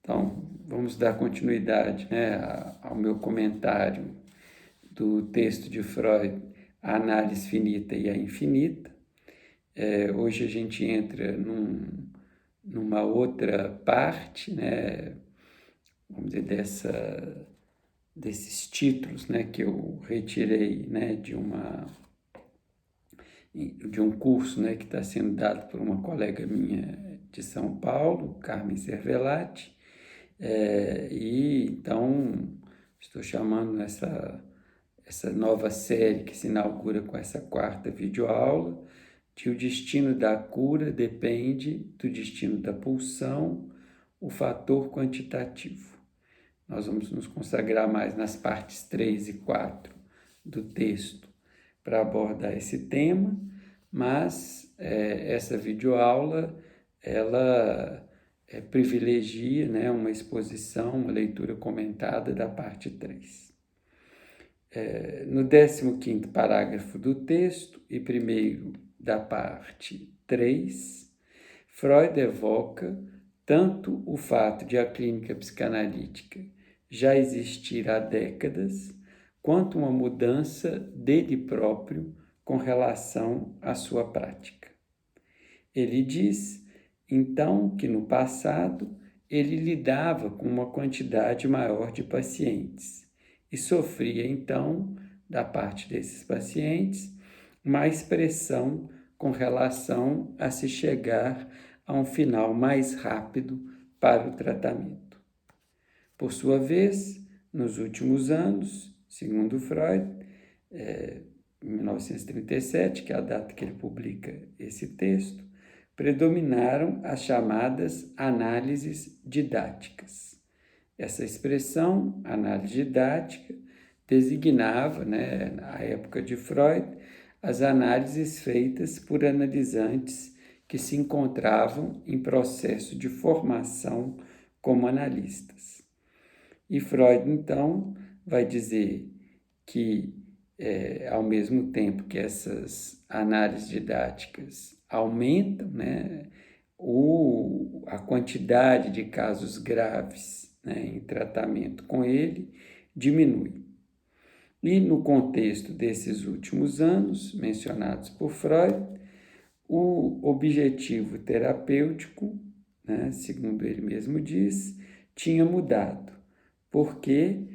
Então, vamos dar continuidade, né, ao meu comentário do texto de Freud, A Análise Finita e a Infinita. Hoje a gente entra numa outra parte, né, vamos dizer, desses títulos, né, que eu retirei, né, de um curso, né, que está sendo dado por uma colega minha de São Paulo, Carmen Cervelati. E então estou chamando essa nova série que se inaugura com essa quarta videoaula de O Destino da Cura Depende do Destino da Pulsão, o fator quantitativo. Nós vamos nos consagrar mais nas partes 3 e 4 do texto para abordar esse tema, mas essa videoaula, ela privilegia, né, uma exposição, uma leitura comentada da parte 3. No 15º parágrafo do texto e primeiro da parte 3, Freud evoca tanto o fato de a clínica psicanalítica já existir há décadas, quanto uma mudança dele próprio com relação à sua prática. Ele diz, então, que no passado ele lidava com uma quantidade maior de pacientes e sofria, então, da parte desses pacientes, mais pressão com relação a se chegar a um final mais rápido para o tratamento. Por sua vez, nos últimos anos, segundo Freud, em 1937, que é a data que ele publica esse texto, predominaram as chamadas análises didáticas. Essa expressão, análise didática, designava, né, na época de Freud, as análises feitas por analisantes que se encontravam em processo de formação como analistas. E Freud, então, vai dizer que, ao mesmo tempo que essas análises didáticas aumentam, né, a quantidade de casos graves, né, em tratamento com ele diminui. E no contexto desses últimos anos, mencionados por Freud, o objetivo terapêutico, né, segundo ele mesmo diz, tinha mudado, porque,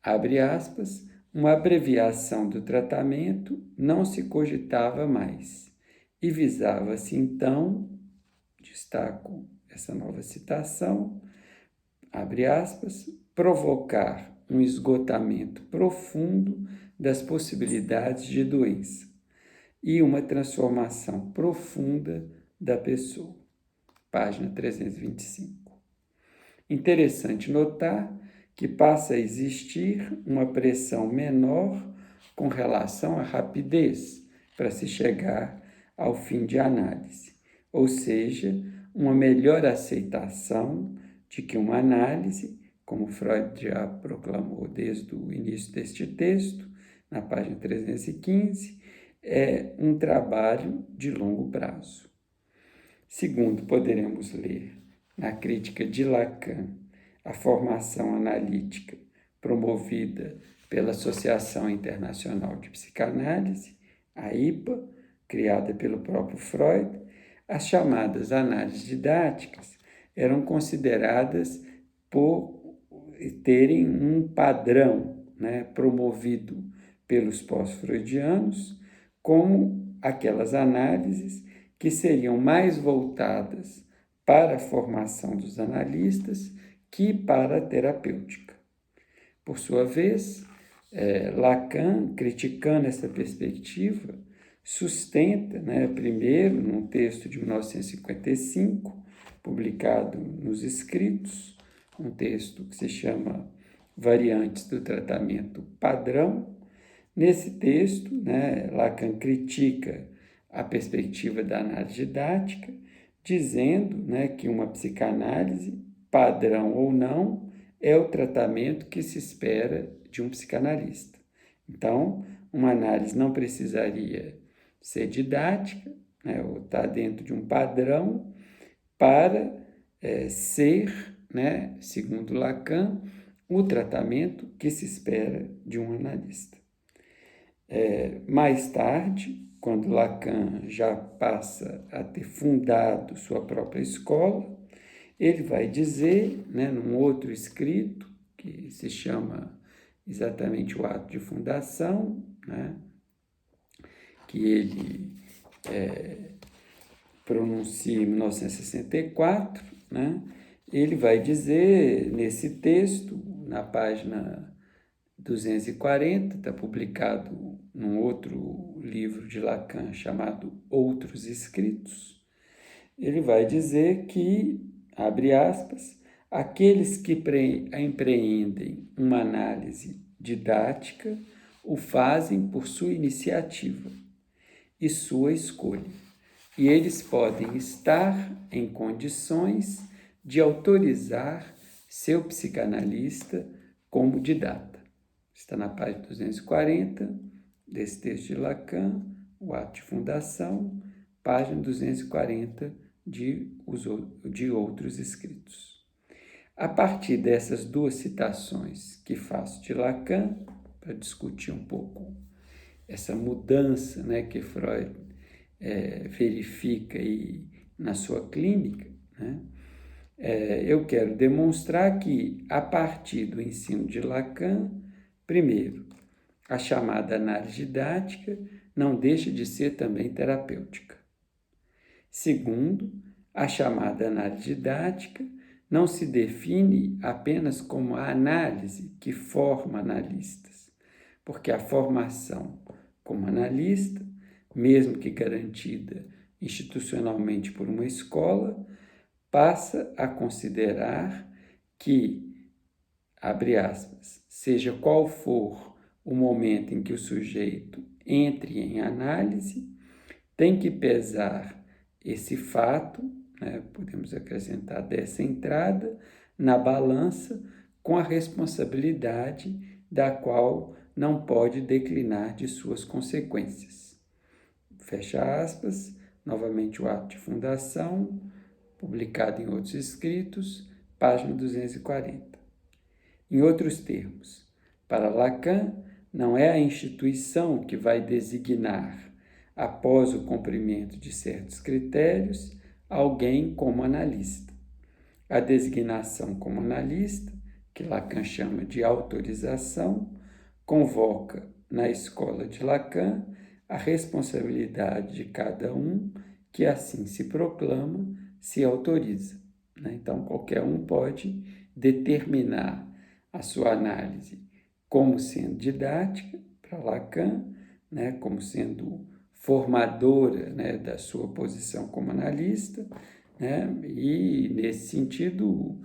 abre aspas, uma abreviação do tratamento não se cogitava mais e visava-se então, destaco essa nova citação, abre aspas, provocar um esgotamento profundo das possibilidades de doença e uma transformação profunda da pessoa. Página 325. Interessante notar que passa a existir uma pressão menor com relação à rapidez para se chegar ao fim de análise, ou seja, uma melhor aceitação de que uma análise, como Freud já proclamou desde o início deste texto, na página 315, é um trabalho de longo prazo. Segundo, poderemos ler na crítica de Lacan, a formação analítica promovida pela Associação Internacional de Psicanálise, a IPA, criada pelo próprio Freud, as chamadas análises didáticas eram consideradas por terem um padrão, né, promovido pelos pós-freudianos, como aquelas análises que seriam mais voltadas para a formação dos analistas que para a terapêutica. Por sua vez, Lacan, criticando essa perspectiva, sustenta, né, primeiro, num texto de 1955, publicado nos Escritos, um texto que se chama Variantes do Tratamento Padrão. Nesse texto, né, Lacan critica a perspectiva da análise didática, dizendo, né, que uma psicanálise, padrão ou não, é o tratamento que se espera de um psicanalista. Então, uma análise não precisaria ser didática, né, ou estar dentro de um padrão, para ser né, segundo Lacan, o tratamento que se espera de um analista. Mais tarde, quando Lacan já passa a ter fundado sua própria escola, ele vai dizer, né, num outro escrito, que se chama exatamente o ato de fundação, né, que ele pronuncia em 1964, né, ele vai dizer nesse texto, na página 240, está publicado num outro livro de Lacan chamado Outros Escritos, ele vai dizer que, abre aspas, aqueles que empreendem uma análise didática o fazem por sua iniciativa e sua escolha, e eles podem estar em condições de autorizar seu psicanalista como didata. Está na página 240 desse texto de Lacan, o ato de fundação, página 240 de outros escritos. A partir dessas duas citações que faço de Lacan, para discutir um pouco essa mudança, né, que Freud verifica aí na sua clínica, né, eu quero demonstrar que, a partir do ensino de Lacan, primeiro, a chamada análise didática não deixa de ser também terapêutica. Segundo, a chamada análise didática não se define apenas como a análise que forma analistas, porque a formação como analista, mesmo que garantida institucionalmente por uma escola, passa a considerar que, abre aspas, seja qual for o momento em que o sujeito entre em análise, tem que pesar esse fato, né, podemos acrescentar dessa entrada, na balança com a responsabilidade da qual não pode declinar de suas consequências. Fecha aspas, novamente o ato de fundação, publicado em outros escritos, página 240. Em outros termos, para Lacan, não é a instituição que vai designar, após o cumprimento de certos critérios, alguém como analista. A designação como analista, que Lacan chama de autorização, convoca, na escola de Lacan, a responsabilidade de cada um que assim se proclama, se autoriza. Então, qualquer um pode determinar a sua análise como sendo didática, para Lacan, como sendo formadora da sua posição como analista, e, nesse sentido,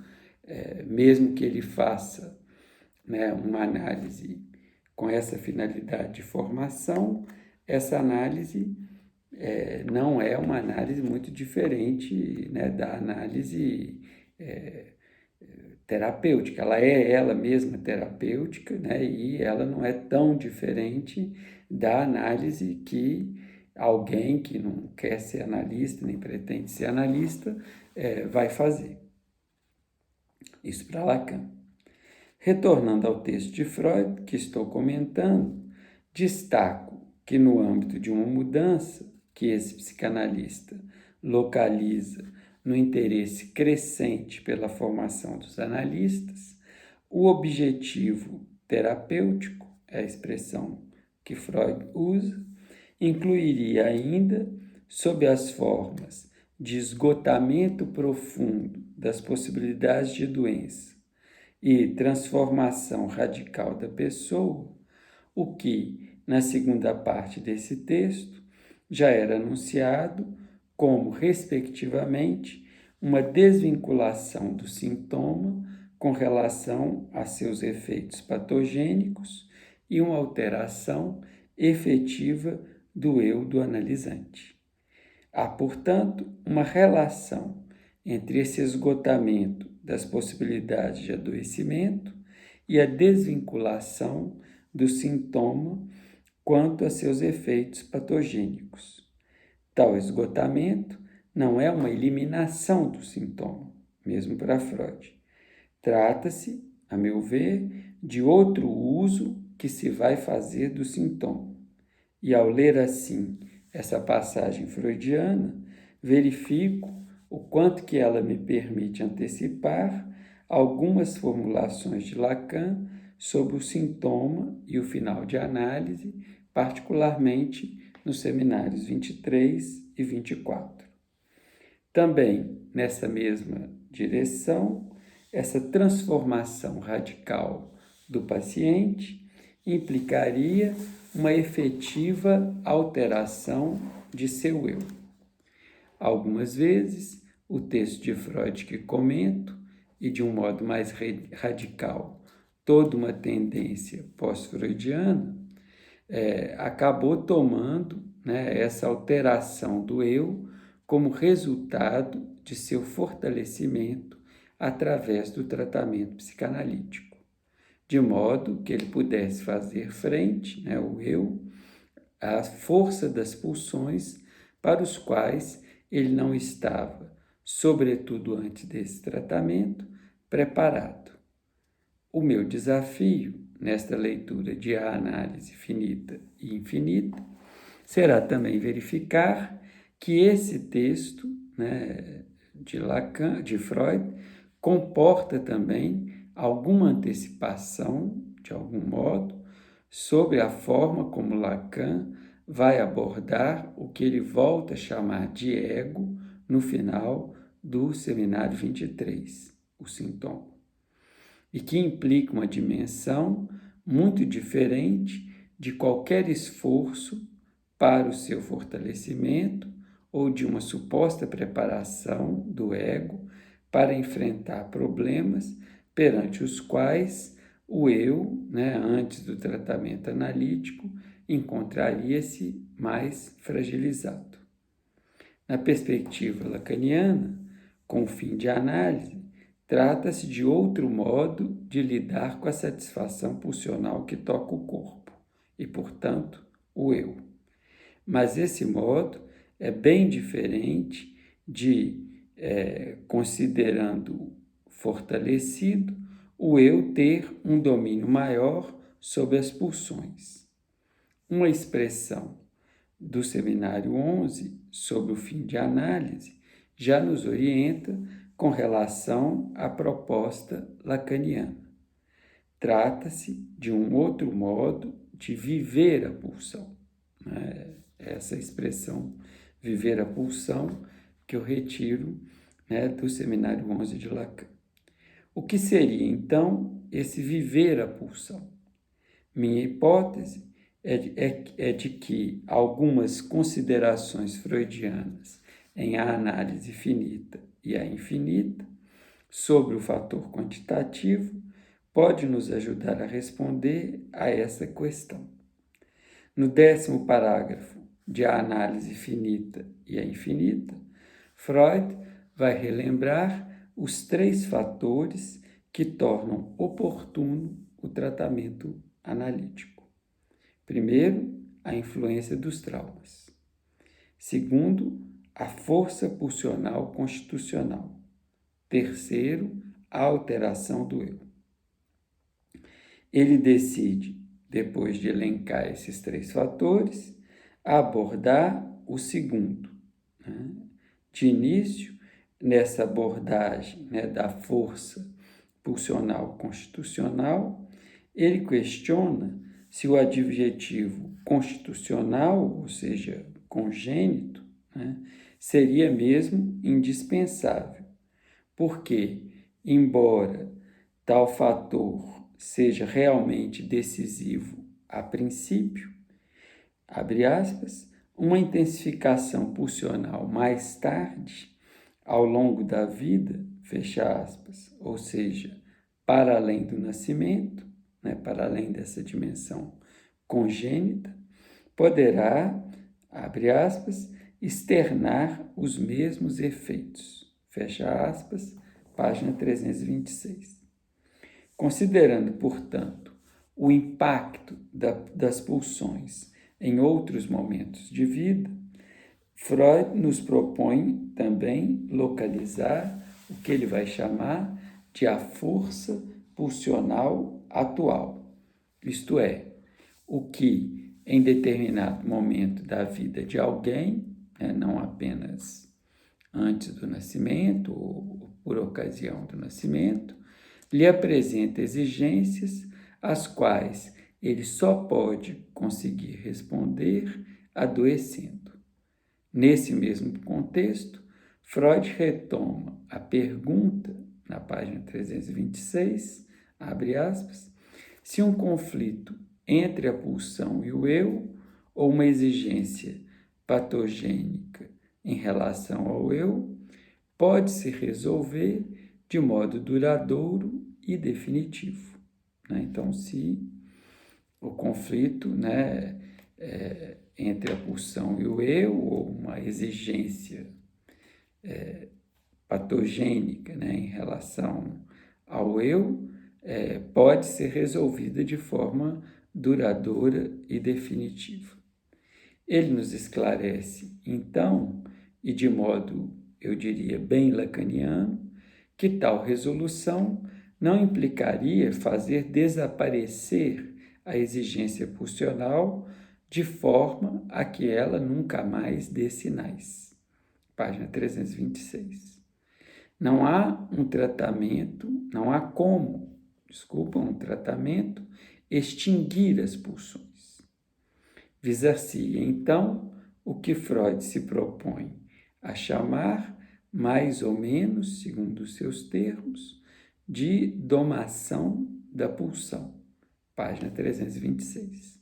mesmo que ele faça uma análise com essa finalidade de formação, essa análise não é uma análise muito diferente da análise terapêutica. Ela é ela mesma terapêutica, e ela não é tão diferente da análise que alguém que não quer ser analista, nem pretende ser analista, vai fazer. Isso para Lacan. Retornando ao texto de Freud, que estou comentando, destaco que no âmbito de uma mudança que esse psicanalista localiza no interesse crescente pela formação dos analistas, o objetivo terapêutico, é a expressão que Freud usa, incluiria ainda, sob as formas de esgotamento profundo das possibilidades de doença e transformação radical da pessoa, o que, na segunda parte desse texto, já era anunciado como, respectivamente, uma desvinculação do sintoma com relação a seus efeitos patogênicos e uma alteração efetiva do eu do analisante. Há, portanto, uma relação entre esse esgotamento das possibilidades de adoecimento e a desvinculação do sintoma quanto a seus efeitos patogênicos. Tal esgotamento não é uma eliminação do sintoma, mesmo para Freud, Trata-se, a meu ver, de outro uso que se vai fazer do sintoma. E ao ler assim essa passagem freudiana, verifico o quanto que ela me permite antecipar algumas formulações de Lacan sobre o sintoma e o final de análise, particularmente nos seminários 23 e 24. Também, nessa mesma direção, essa transformação radical do paciente implicaria uma efetiva alteração de seu eu. Algumas vezes, o texto de Freud que comento, e de um modo mais radical, toda uma tendência pós-freudiana, acabou tomando, essa alteração do eu como resultado de seu fortalecimento através do tratamento psicanalítico, de modo que ele pudesse fazer frente, o eu, à força das pulsões para os quais ele não estava, sobretudo antes desse tratamento, preparado. O meu desafio, nesta leitura de A Análise Finita e Infinita, será também verificar que esse texto, de Lacan, de Freud, comporta também alguma antecipação, de algum modo, sobre a forma como Lacan vai abordar o que ele volta a chamar de ego no final do seminário 23, o sintoma, e que implica uma dimensão muito diferente de qualquer esforço para o seu fortalecimento ou de uma suposta preparação do ego para enfrentar problemas perante os quais o eu, antes do tratamento analítico, encontraria-se mais fragilizado. Na perspectiva lacaniana, com o fim de análise, trata-se de outro modo de lidar com a satisfação pulsional que toca o corpo e, portanto, o eu. Mas esse modo é bem diferente de, considerando fortalecido, o eu ter um domínio maior sobre as pulsões. Uma expressão do seminário 11 sobre o fim de análise já nos orienta com relação à proposta lacaniana. Trata-se de um outro modo de viver a pulsão. Essa expressão, viver a pulsão, que eu retiro do seminário 11 de Lacan. O que seria, então, esse viver a pulsão? Minha hipótese é de que algumas considerações freudianas em A Análise Finita e A Infinita sobre o fator quantitativo pode nos ajudar a responder a essa questão. No 10º parágrafo de A Análise Finita e A Infinita, Freud vai relembrar os 3 fatores que tornam oportuno o tratamento analítico. Primeiro, a influência dos traumas. Segundo, a força pulsional constitucional. Terceiro, a alteração do eu. Ele decide, depois de elencar esses 3 fatores, abordar o segundo. De início, nessa abordagem da força pulsional constitucional, ele questiona se o adjetivo constitucional, ou seja, congênito, seria mesmo indispensável, porque, embora tal fator seja realmente decisivo a princípio, abre aspas, uma intensificação pulsional mais tarde, ao longo da vida, fecha aspas, ou seja, para além do nascimento, para além dessa dimensão congênita, poderá, abre aspas, externar os mesmos efeitos, fecha aspas, página 326. Considerando, portanto, o impacto das pulsões em outros momentos de vida, Freud nos propõe também localizar o que ele vai chamar de a força pulsional atual, isto é, o que em determinado momento da vida de alguém, né, não apenas antes do nascimento ou por ocasião do nascimento, lhe apresenta exigências às quais ele só pode conseguir responder adoecendo. Nesse mesmo contexto, Freud retoma a pergunta, na página 326, abre aspas, se um conflito entre a pulsão e o eu, ou uma exigência patogênica em relação ao eu, pode se resolver de modo duradouro e definitivo. Então, se o conflito, entre a pulsão e o eu, ou uma exigência patogênica, em relação ao eu, pode ser resolvida de forma duradoura e definitiva. Ele nos esclarece, então, e de modo, eu diria, bem lacaniano, que tal resolução não implicaria fazer desaparecer a exigência pulsional de forma a que ela nunca mais dê sinais. Página 326. Não há um tratamento extinguir as pulsões. Visar-se, então, o que Freud se propõe a chamar, mais ou menos, segundo os seus termos, de domação da pulsão. Página 326.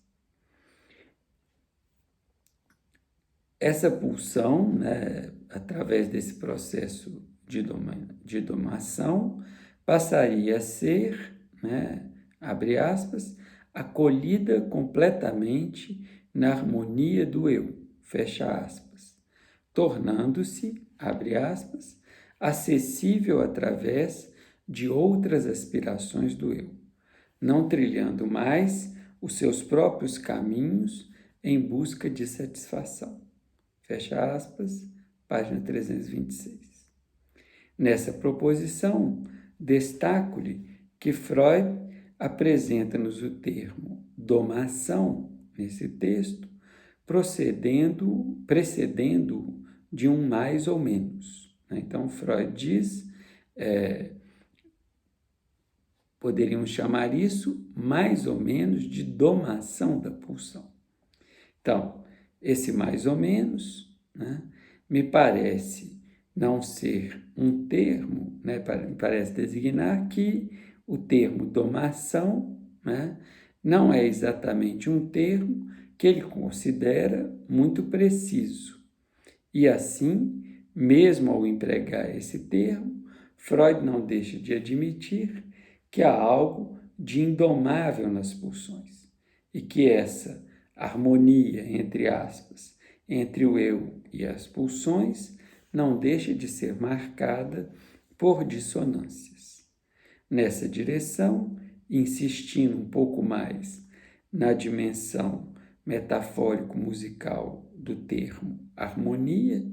Essa pulsão, através desse processo de domação, passaria a ser, abre aspas, acolhida completamente na harmonia do eu, fecha aspas, tornando-se, abre aspas, acessível através de outras aspirações do eu, não trilhando mais os seus próprios caminhos em busca de satisfação. Fecha aspas, página 326. Nessa proposição, destaco-lhe que Freud apresenta-nos o termo domação nesse texto, precedendo de um mais ou menos. Então, Freud diz, poderíamos chamar isso mais ou menos de domação da pulsão. Então, esse mais ou menos, me parece não ser um termo, me parece designar que o termo domação, não é exatamente um termo que ele considera muito preciso. E assim, mesmo ao empregar esse termo, Freud não deixa de admitir que há algo de indomável nas pulsões e que essa harmonia, entre aspas, entre o eu e as pulsões não deixa de ser marcada por dissonâncias. Nessa direção, insistindo um pouco mais na dimensão metafórico-musical do termo harmonia,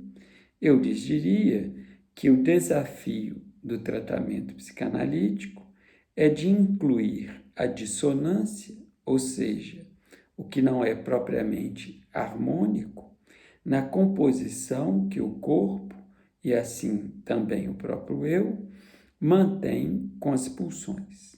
eu lhes diria que o desafio do tratamento psicanalítico é de incluir a dissonância, ou seja, o que não é propriamente harmônico, na composição que o corpo, e assim também o próprio eu, mantém com as pulsões.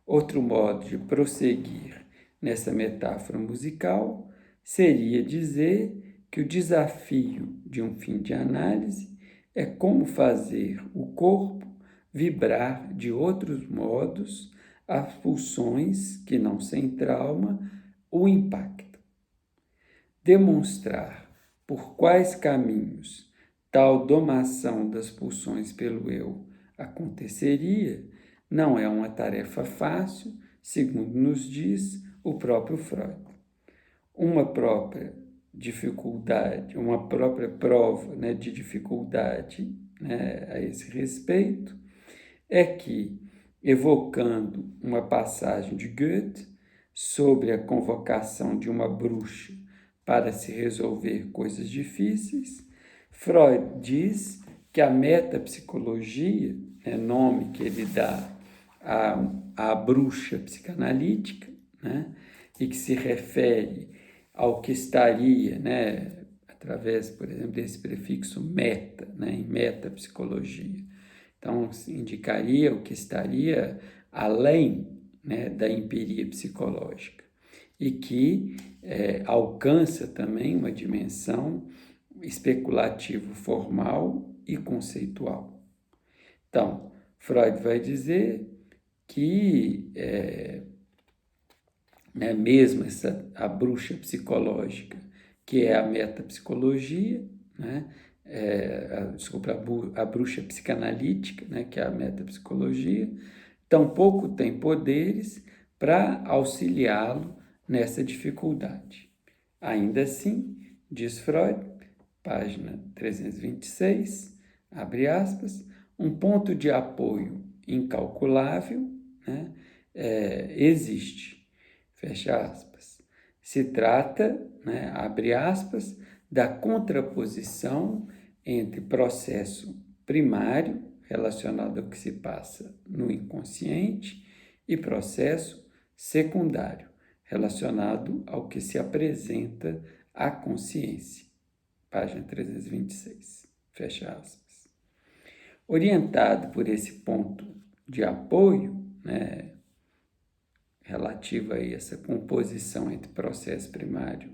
Outro modo de prosseguir nessa metáfora musical seria dizer que o desafio de um fim de análise é como fazer o corpo vibrar de outros modos as pulsões que, não sem trauma, o impactam. Demonstrar por quais caminhos tal domação das pulsões pelo eu aconteceria não é uma tarefa fácil, segundo nos diz o próprio Freud. Uma própria dificuldade, uma própria prova de dificuldade a esse respeito é que, evocando uma passagem de Goethe sobre a convocação de uma bruxa para se resolver coisas difíceis, Freud diz que a metapsicologia, nome que ele dá à bruxa psicanalítica, né, e que se refere ao que estaria, né, através, por exemplo, desse prefixo meta, né, em metapsicologia. Então, indicaria o que estaria além, né, da empiria psicológica e que alcança também uma dimensão especulativo formal e conceitual. Então, Freud vai dizer que né, mesmo a bruxa psicológica, que é a metapsicologia, né, a bruxa psicanalítica, né, que é a metapsicologia, tampouco tem poderes para auxiliá-lo nessa dificuldade. Ainda assim, diz Freud, página 326, abre aspas, um ponto de apoio incalculável, né, existe, fecha aspas. Se trata, né, abre aspas, da contraposição entre processo primário, relacionado ao que se passa no inconsciente, e processo secundário, relacionado ao que se apresenta à consciência. Página 326, fecha aspas. Orientado por esse ponto de apoio, né, relativo a essa composição entre processo primário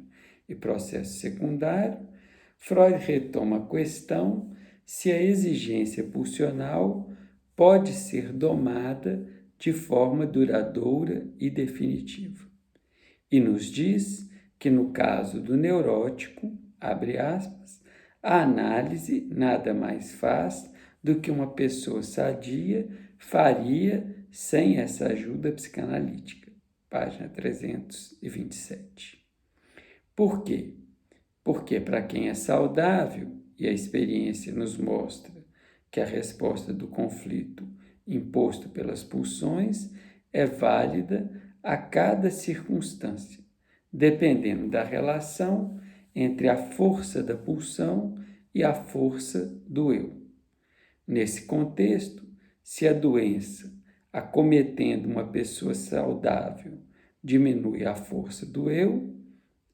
e processo secundário, Freud retoma a questão se a exigência pulsional pode ser domada de forma duradoura e definitiva. E nos diz que, no caso do neurótico, abre aspas, a análise nada mais faz do que uma pessoa sadia faria sem essa ajuda psicanalítica. Página 327. Por quê? Porque para quem é saudável, e a experiência nos mostra que a resposta do conflito imposto pelas pulsões é válida a cada circunstância, dependendo da relação entre a força da pulsão e a força do eu. Nesse contexto, se a doença acometendo uma pessoa saudável diminui a força do eu,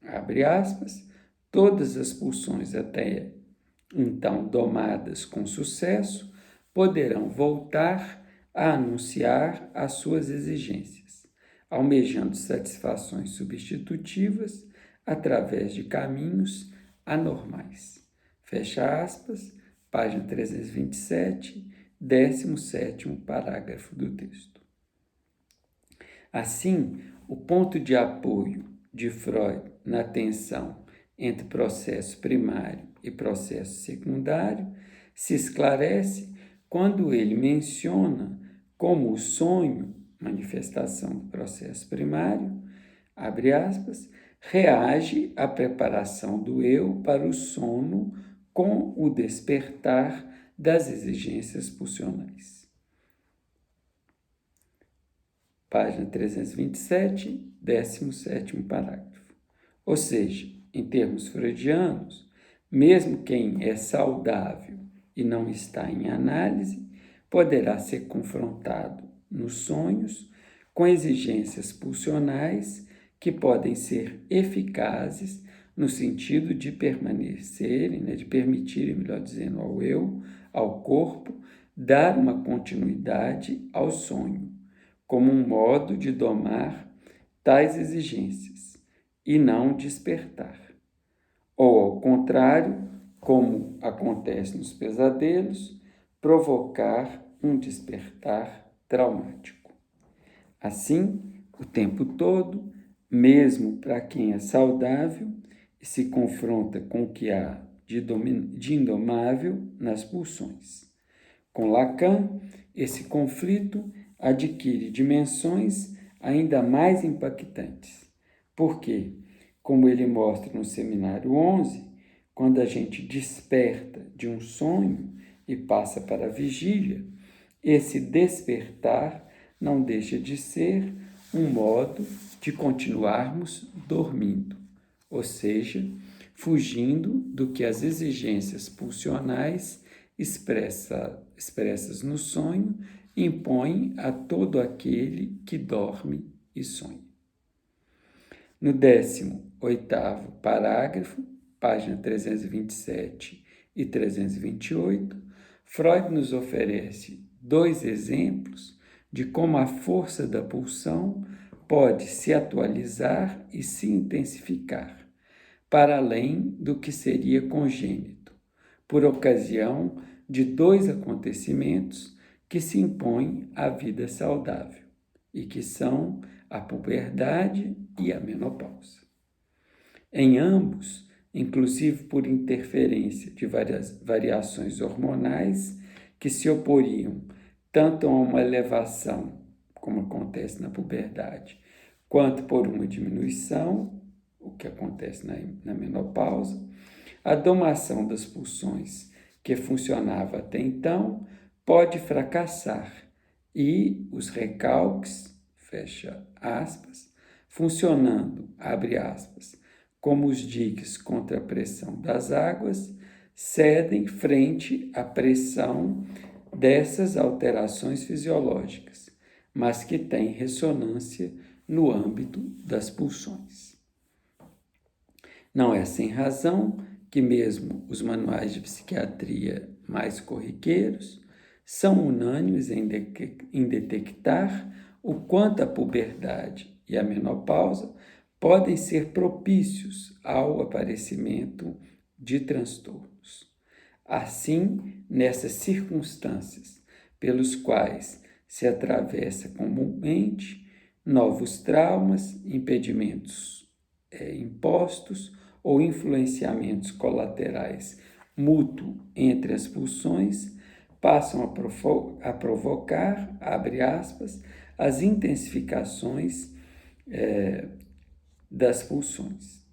abre aspas, todas as pulsões até então domadas com sucesso poderão voltar a anunciar as suas exigências, almejando satisfações substitutivas através de caminhos anormais. Fecha aspas, página 327, 17º parágrafo do texto. Assim, o ponto de apoio de Freud na tensão entre processo primário e processo secundário se esclarece quando ele menciona como o sonho, manifestação do processo primário, abre aspas, reage à preparação do eu para o sono com o despertar das exigências pulsionais. Página 327, 17º parágrafo. Ou seja, em termos freudianos, mesmo quem é saudável e não está em análise, poderá ser confrontado nos sonhos com exigências pulsionais que podem ser eficazes no sentido de permanecerem, né, de permitirem, melhor dizendo, ao eu, ao corpo, dar uma continuidade ao sonho, como um modo de domar tais exigências e não despertar. Ou, ao contrário, como acontece nos pesadelos, provocar um despertar traumático. Assim, o tempo todo, mesmo para quem é saudável e se confronta com o que há de indomável nas pulsões. Com Lacan, esse conflito adquire dimensões ainda mais impactantes, porque, como ele mostra no seminário 11, quando a gente desperta de um sonho e passa para a vigília, esse despertar não deixa de ser um modo de continuarmos dormindo, ou seja, fugindo do que as exigências pulsionais expressas no sonho, impõem a todo aquele que dorme e sonha. No 18º parágrafo, página 327 e 328, Freud nos oferece 2 exemplos de como a força da pulsão pode se atualizar e se intensificar, para além do que seria congênito, por ocasião de 2 acontecimentos que se impõem à vida saudável, e que são a puberdade e a menopausa. Em ambos, inclusive por interferência de variações hormonais que se oporiam tanto a uma elevação, como acontece na puberdade, quanto por uma diminuição, o que acontece na menopausa, a domação das pulsões que funcionava até então pode fracassar e os recalques, fecha aspas, funcionando, abre aspas, como os diques contra a pressão das águas, cedem frente à pressão dessas alterações fisiológicas, mas que têm ressonância no âmbito das pulsões. Não é sem razão que mesmo os manuais de psiquiatria mais corriqueiros são unânimes em detectar o quanto a puberdade e a menopausa podem ser propícios ao aparecimento de transtornos. Assim, nessas circunstâncias pelos quais se atravessa comumente novos traumas, impedimentos impostos ou influenciamentos colaterais mútuos entre as pulsões, passam a provocar, abre aspas, as intensificações das pulsões.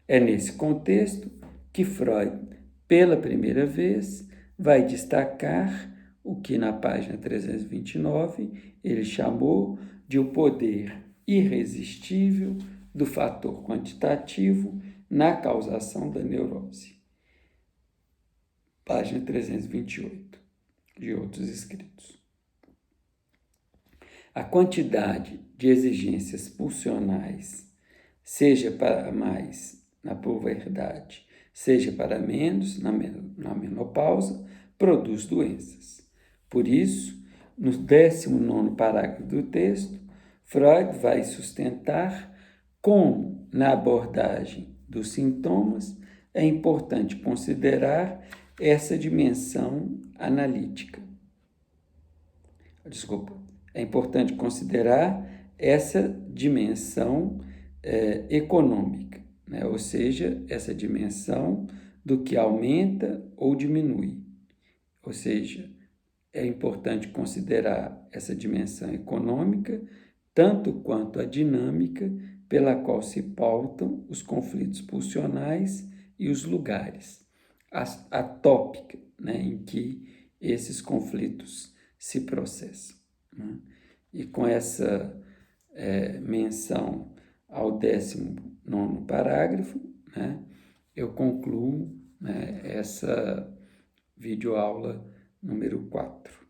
É nesse contexto que Freud, pela primeira vez, vai destacar o que na página 329 ele chamou de o poder irresistível do fator quantitativo na causação da neurose. Página 328 de outros escritos. A quantidade de exigências pulsionais, seja para mais na puberdade, seja para menos na menopausa, produz doenças. Por isso, no 19º parágrafo do texto, Freud vai sustentar como, na abordagem dos sintomas, é importante considerar essa dimensão analítica. É importante considerar essa dimensão econômica, né? Ou seja, essa dimensão do que aumenta ou diminui. Ou seja, é importante considerar essa dimensão econômica tanto quanto a dinâmica pela qual se pautam os conflitos pulsionais e os lugares, a tópica, né, em que esses conflitos se processam. Né? E com essa menção ao 19º parágrafo, né, eu concluo, né, essa videoaula número 4.